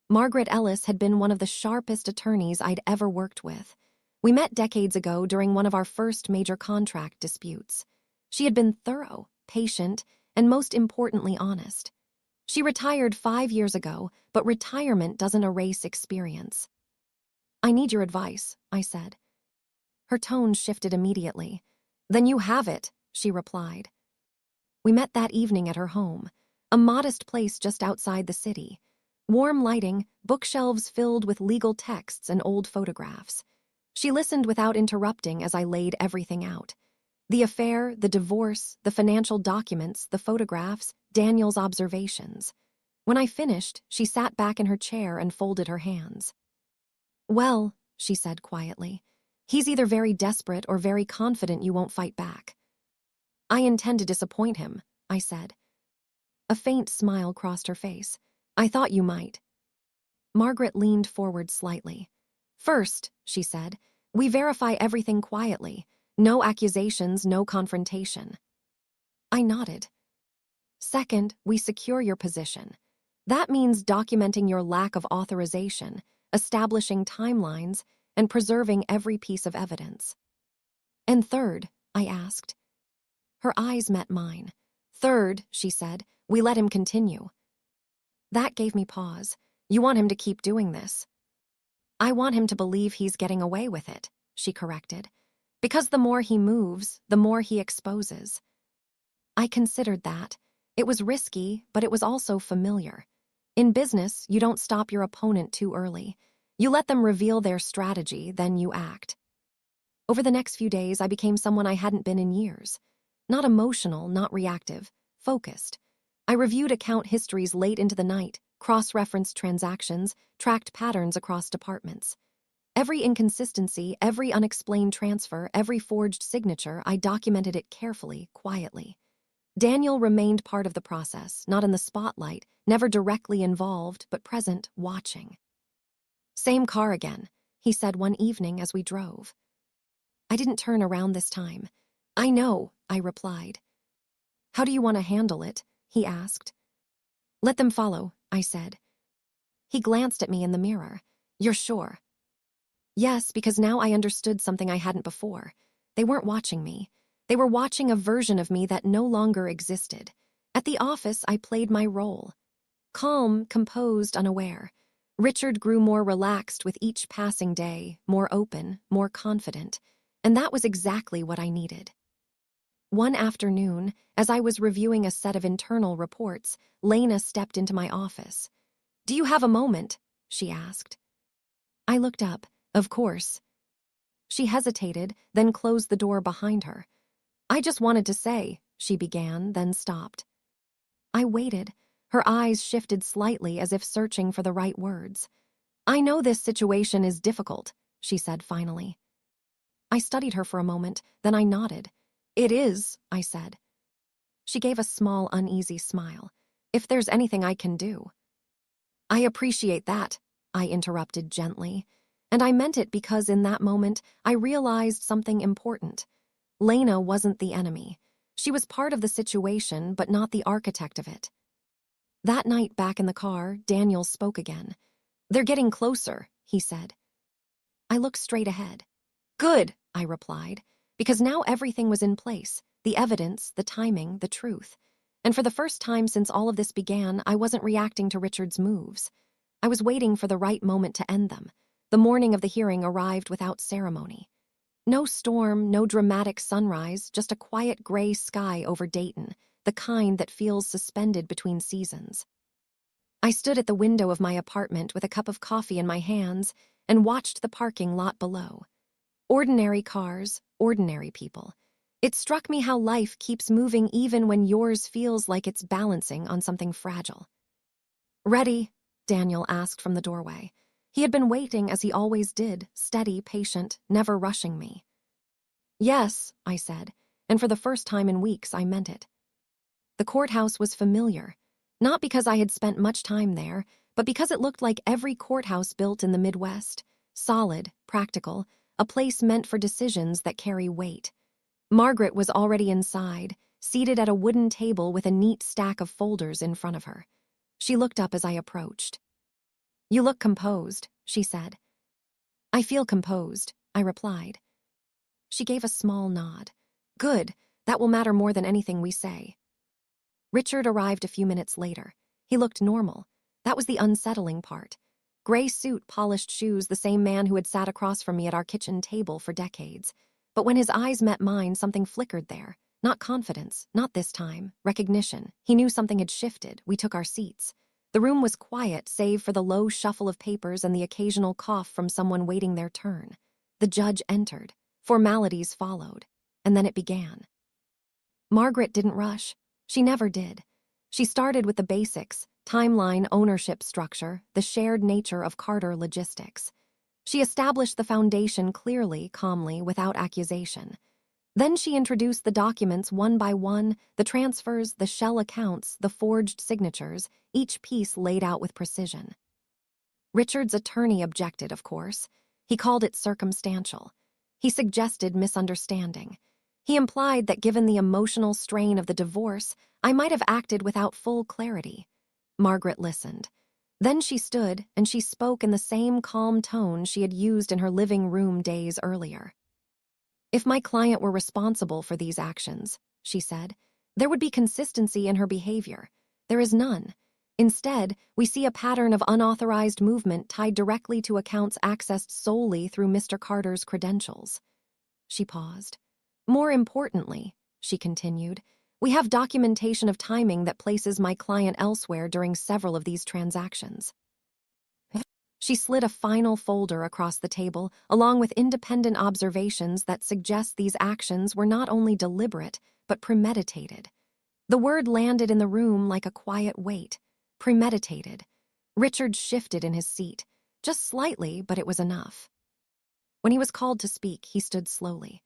Margaret Ellis had been one of the sharpest attorneys I'd ever worked with. We met decades ago during one of our first major contract disputes. She had been thorough, patient, and most importantly honest. She retired 5 years ago, but retirement doesn't erase experience. "I need your advice," I said. Her tone shifted immediately. "Then you have it," she replied. We met that evening at her home, a modest place just outside the city. Warm lighting, bookshelves filled with legal texts and old photographs. She listened without interrupting as I laid everything out. The affair, the divorce, the financial documents, the photographs, Daniel's observations. When I finished, she sat back in her chair and folded her hands. "Well," she said quietly, "he's either very desperate or very confident you won't fight back." "I intend to disappoint him," I said. A faint smile crossed her face. "I thought you might." Margaret leaned forward slightly. "First," she said, "we verify everything quietly. No accusations, no confrontation." I nodded. "Second, we secure your position. That means documenting your lack of authorization, establishing timelines, and preserving every piece of evidence." "And third?" I asked. Her eyes met mine. "Third," she said, "we let him continue." That gave me pause. "You want him to keep doing this?" "I want him to believe he's getting away with it," she corrected. "Because the more he moves, the more he exposes." I considered that. It was risky, but it was also familiar. In business, you don't stop your opponent too early. You let them reveal their strategy, then you act. Over the next few days, I became someone I hadn't been in years. Not emotional, not reactive, focused. I reviewed account histories late into the night, cross-referenced transactions, tracked patterns across departments. Every inconsistency, every unexplained transfer, every forged signature, I documented it carefully, quietly. Daniel remained part of the process, not in the spotlight, never directly involved, but present, watching. "Same car again," he said one evening as we drove. I didn't turn around this time. "I know," I replied. "How do you want to handle it?" he asked. "Let them follow," I said. He glanced at me in the mirror. "You're sure?" "Yes, because now I understood something I hadn't before. They weren't watching me. They were watching a version of me that no longer existed. At the office, I played my role. Calm, composed, unaware. Richard grew more relaxed with each passing day, more open, more confident. And that was exactly what I needed. One afternoon, as I was reviewing a set of internal reports, Lena stepped into my office. "Do you have a moment?" she asked. I looked up. "Of course." She hesitated, then closed the door behind her. "I just wanted to say," she began, then stopped. I waited. Her eyes shifted slightly as if searching for the right words. "I know this situation is difficult," she said finally. I studied her for a moment, then I nodded. "It is," I said. She gave a small, uneasy smile. "If there's anything I can do." "I appreciate that," I interrupted gently. And I meant it because in that moment, I realized something important. Lena wasn't the enemy. She was part of the situation, but not the architect of it. That night back in the car, Daniel spoke again. "They're getting closer," he said. I looked straight ahead. "Good," I replied, because now everything was in place, the evidence, the timing, the truth. And for the first time since all of this began, I wasn't reacting to Richard's moves. I was waiting for the right moment to end them. The morning of the hearing arrived without ceremony. No storm, no dramatic sunrise, just a quiet gray sky over Dayton, the kind that feels suspended between seasons. I stood at the window of my apartment with a cup of coffee in my hands and watched the parking lot below. Ordinary cars, ordinary people. It struck me how life keeps moving even when yours feels like it's balancing on something fragile. "Ready?" Daniel asked from the doorway. He had been waiting as he always did, steady, patient, never rushing me. "Yes," I said, and for the first time in weeks I meant it. The courthouse was familiar, not because I had spent much time there, but because it looked like every courthouse built in the Midwest. Solid, practical, a place meant for decisions that carry weight. Margaret was already inside, seated at a wooden table with a neat stack of folders in front of her. She looked up as I approached. "You look composed," she said. "I feel composed," I replied. She gave a small nod. "Good, that will matter more than anything we say." Richard arrived a few minutes later. He looked normal. That was the unsettling part. Gray suit, polished shoes, the same man who had sat across from me at our kitchen table for decades. But when his eyes met mine, something flickered there. Not confidence, not this time. Recognition. He knew something had shifted. We took our seats. The room was quiet, save for the low shuffle of papers and the occasional cough from someone waiting their turn. The judge entered. Formalities followed. And then it began. Margaret didn't rush. She never did. She started with the basics: timeline, ownership structure, the shared nature of Carter logistics. She established the foundation clearly, calmly, without accusation. Then she introduced the documents one by one, the transfers, the shell accounts, the forged signatures, each piece laid out with precision. Richard's attorney objected, of course. He called it circumstantial. He suggested misunderstanding. He implied that given the emotional strain of the divorce, I might have acted without full clarity. Margaret listened. Then she stood, and she spoke in the same calm tone she had used in her living room days earlier. "If my client were responsible for these actions," she said, "there would be consistency in her behavior. There is none. Instead, we see a pattern of unauthorized movement tied directly to accounts accessed solely through Mr. Carter's credentials." She paused. "More importantly," she continued, "we have documentation of timing that places my client elsewhere during several of these transactions." She slid a final folder across the table, along with independent observations that suggest these actions were not only deliberate, but premeditated. The word landed in the room like a quiet weight. Premeditated. Richard shifted in his seat. Just slightly, but it was enough. When he was called to speak, he stood slowly.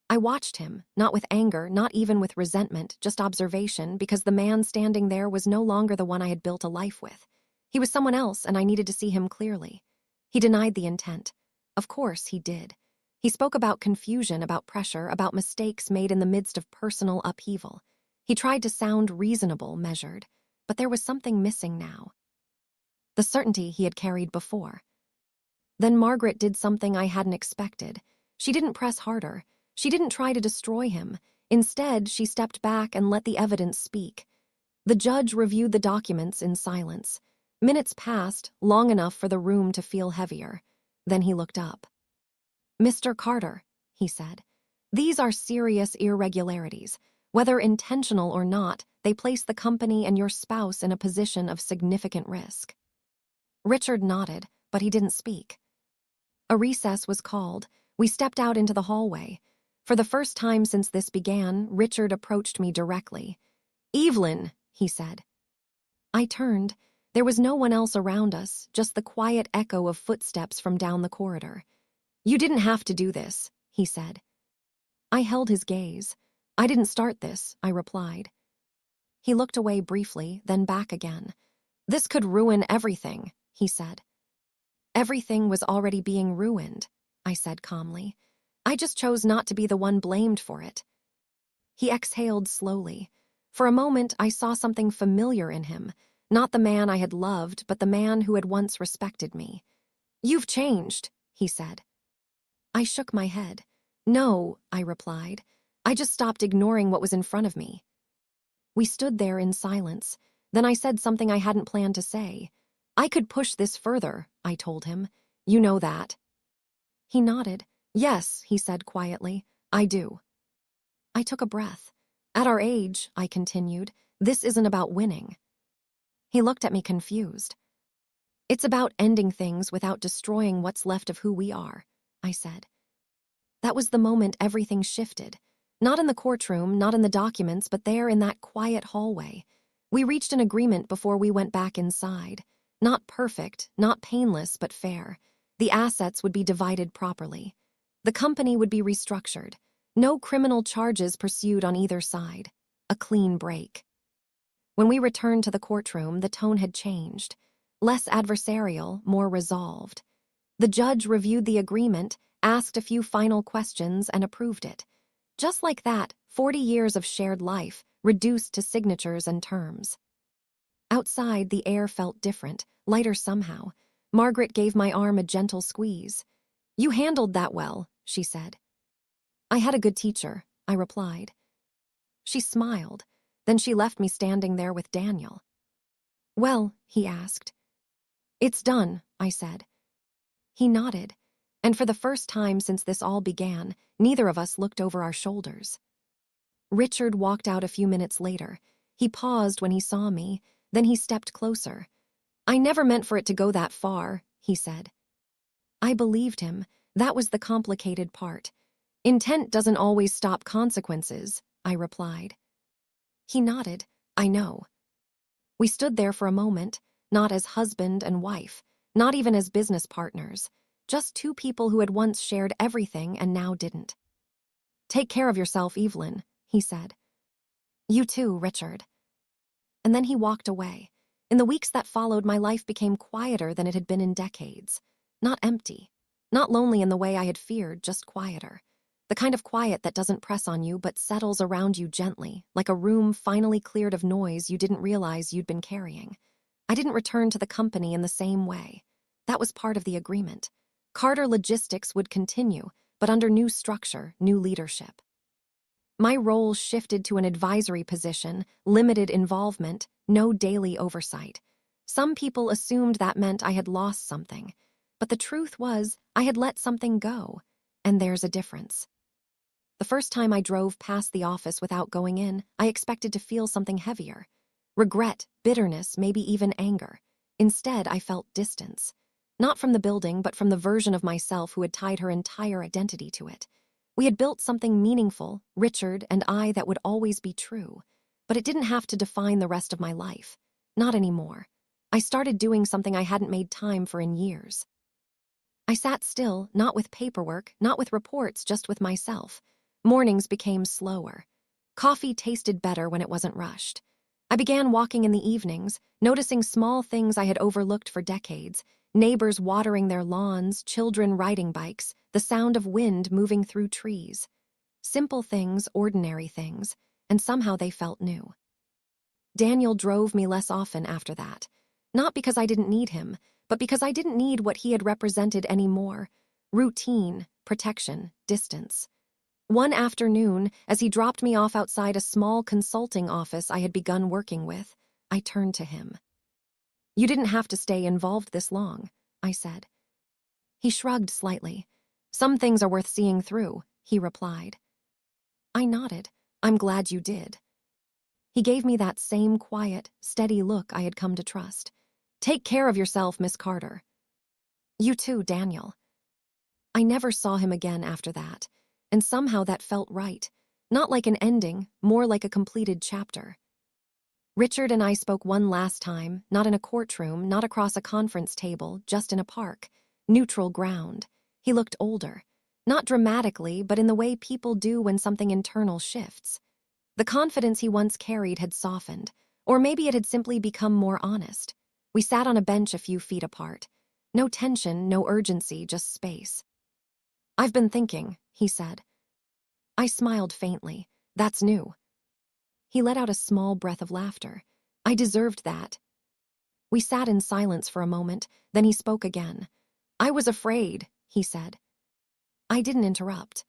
I watched him, not with anger, not even with resentment, just observation, because the man standing there was no longer the one I had built a life with. He was someone else, and I needed to see him clearly. He denied the intent. Of course, he did. He spoke about confusion, about pressure, about mistakes made in the midst of personal upheaval. He tried to sound reasonable, measured, but there was something missing now. The certainty he had carried before. Then Margaret did something I hadn't expected. She didn't press harder. She didn't try to destroy him. Instead, she stepped back and let the evidence speak. The judge reviewed the documents in silence. Minutes passed, long enough for the room to feel heavier. Then he looked up. "Mr. Carter," he said, "these are serious irregularities. Whether intentional or not, they place the company and your spouse in a position of significant risk." Richard nodded, but he didn't speak. A recess was called. We stepped out into the hallway. For the first time since this began, Richard approached me directly. "Evelyn," he said. I turned. There was no one else around us, just the quiet echo of footsteps from down the corridor. "You didn't have to do this," he said. I held his gaze. "I didn't start this," I replied. He looked away briefly, then back again. "This could ruin everything," he said. "Everything was already being ruined," I said calmly. "I just chose not to be the one blamed for it." He exhaled slowly. For a moment, I saw something familiar in him. Not the man I had loved, but the man who had once respected me. "You've changed," he said. I shook my head. "No," I replied. "I just stopped ignoring what was in front of me." We stood there in silence. Then I said something I hadn't planned to say. "I could push this further," I told him. "You know that." He nodded. "Yes," he said quietly, "I do." I took a breath. "At our age," I continued, "this isn't about winning." He looked at me confused. "It's about ending things without destroying what's left of who we are," I said. That was the moment everything shifted. Not in the courtroom, not in the documents, but there in that quiet hallway. We reached an agreement before we went back inside. Not perfect, not painless, but fair. The assets would be divided properly. The company would be restructured. No criminal charges pursued on either side. A clean break. When we returned to the courtroom, the tone had changed. Less adversarial, more resolved. The judge reviewed the agreement, asked a few final questions, and approved it. Just like that, 40 years of shared life, reduced to signatures and terms. Outside, the air felt different, lighter somehow. Margaret gave my arm a gentle squeeze. "You handled that well," she said. "I had a good teacher," I replied. She smiled. Then she left me standing there with Daniel. "Well," he asked. "It's done," I said. He nodded, and for the first time since this all began, neither of us looked over our shoulders. Richard walked out a few minutes later. He paused when he saw me, then he stepped closer. "I never meant for it to go that far," he said. I believed him. That was the complicated part. "Intent doesn't always stop consequences," I replied. He nodded. "I know." We stood there for a moment, not as husband and wife, not even as business partners, just two people who had once shared everything and now didn't. "Take care of yourself, Evelyn," he said. "You too, Richard." And then he walked away. In the weeks that followed, my life became quieter than it had been in decades. Not empty. Not lonely in the way I had feared, just quieter. The kind of quiet that doesn't press on you but settles around you gently, like a room finally cleared of noise you didn't realize you'd been carrying. I didn't return to the company in the same way. That was part of the agreement. Carter Logistics would continue, but under new structure, new leadership. My role shifted to an advisory position, limited involvement, no daily oversight. Some people assumed that meant I had lost something, but the truth was I had let something go, and there's a difference. The first time I drove past the office without going in, I expected to feel something heavier. Regret, bitterness, maybe even anger. Instead, I felt distance. Not from the building, but from the version of myself who had tied her entire identity to it. We had built something meaningful, Richard and I, that would always be true. But it didn't have to define the rest of my life. Not anymore. I started doing something I hadn't made time for in years. I sat still, not with paperwork, not with reports, just with myself. Mornings became slower. Coffee tasted better when it wasn't rushed. I began walking in the evenings, noticing small things I had overlooked for decades. Neighbors watering their lawns, children riding bikes, the sound of wind moving through trees. Simple things, ordinary things, and somehow they felt new. Daniel drove me less often after that. Not because I didn't need him, but because I didn't need what he had represented anymore. Routine, protection, distance. One afternoon, as he dropped me off outside a small consulting office I had begun working with, I turned to him. "You didn't have to stay involved this long," I said. He shrugged slightly. "Some things are worth seeing through," he replied. I nodded. "I'm glad you did." He gave me that same quiet, steady look I had come to trust. "Take care of yourself, Miss Carter." "You too, Daniel." I never saw him again after that, and somehow that felt right. Not like an ending, more like a completed chapter. Richard and I spoke one last time, not in a courtroom, not across a conference table, just in a park. Neutral ground. He looked older. Not dramatically, but in the way people do when something internal shifts. The confidence he once carried had softened, or maybe it had simply become more honest. We sat on a bench a few feet apart. No tension, no urgency, just space. "I've been thinking," he said. I smiled faintly. "That's new." He let out a small breath of laughter. I deserved that. We sat in silence for a moment, then he spoke again. "I was afraid," he said. I didn't interrupt.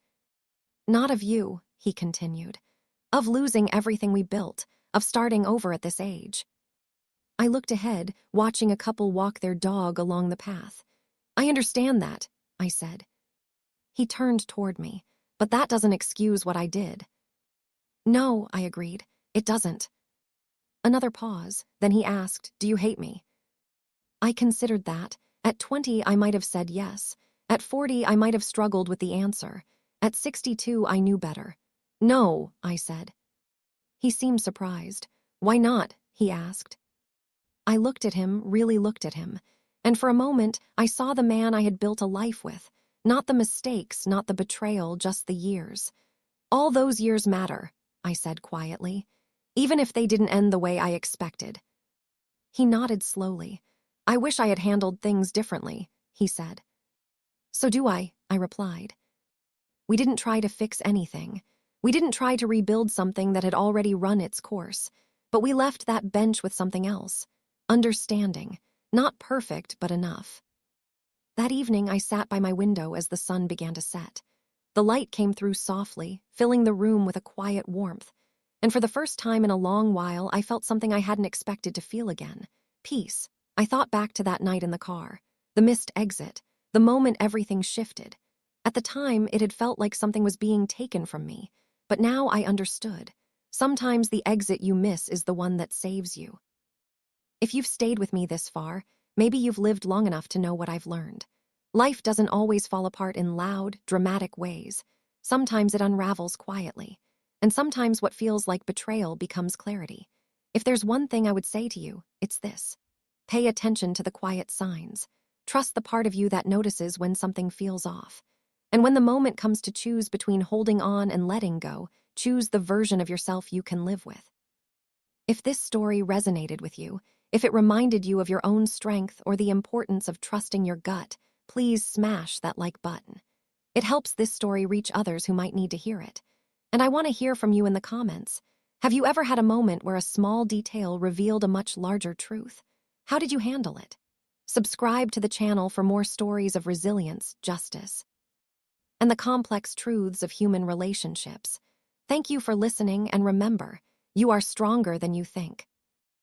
"Not of you," he continued. "Of losing everything we built, of starting over at this age." I looked ahead, watching a couple walk their dog along the path. "I understand that," I said. He turned toward me. "But that doesn't excuse what I did." "No," I agreed. "It doesn't." Another pause. Then he asked, "Do you hate me?" I considered that. At 20, I might have said yes. At 40, I might have struggled with the answer. At 62, I knew better. "No," I said. He seemed surprised. "Why not?" he asked. I looked at him, really looked at him, and for a moment, I saw the man I had built a life with. Not the mistakes, not the betrayal, just the years. "All those years matter," I said quietly. even if they didn't end the way I expected. He nodded slowly. I wish I had handled things differently, he said. So do I replied. We didn't try to fix anything. We didn't try to rebuild something that had already run its course, but we left that bench with something else. Understanding. Not perfect, but enough. That evening, I sat by my window as the sun began to set. The light came through softly, filling the room with a quiet warmth. And for the first time in a long while, I felt something I hadn't expected to feel again. Peace. I thought back to that night in the car. The missed exit. The moment everything shifted. At the time, it had felt like something was being taken from me. But now I understood. Sometimes the exit you miss is the one that saves you. If you've stayed with me this far, maybe you've lived long enough to know what I've learned. Life doesn't always fall apart in loud, dramatic ways. Sometimes it unravels quietly. And sometimes what feels like betrayal becomes clarity. If there's one thing I would say to you, it's this. Pay attention to the quiet signs. Trust the part of you that notices when something feels off. And when the moment comes to choose between holding on and letting go, choose the version of yourself you can live with. If this story resonated with you, if it reminded you of your own strength or the importance of trusting your gut, please smash that like button. It helps this story reach others who might need to hear it. And I want to hear from you in the comments. Have you ever had a moment where a small detail revealed a much larger truth? How did you handle it? Subscribe to the channel for more stories of resilience, justice, and the complex truths of human relationships. Thank you for listening, and remember, you are stronger than you think.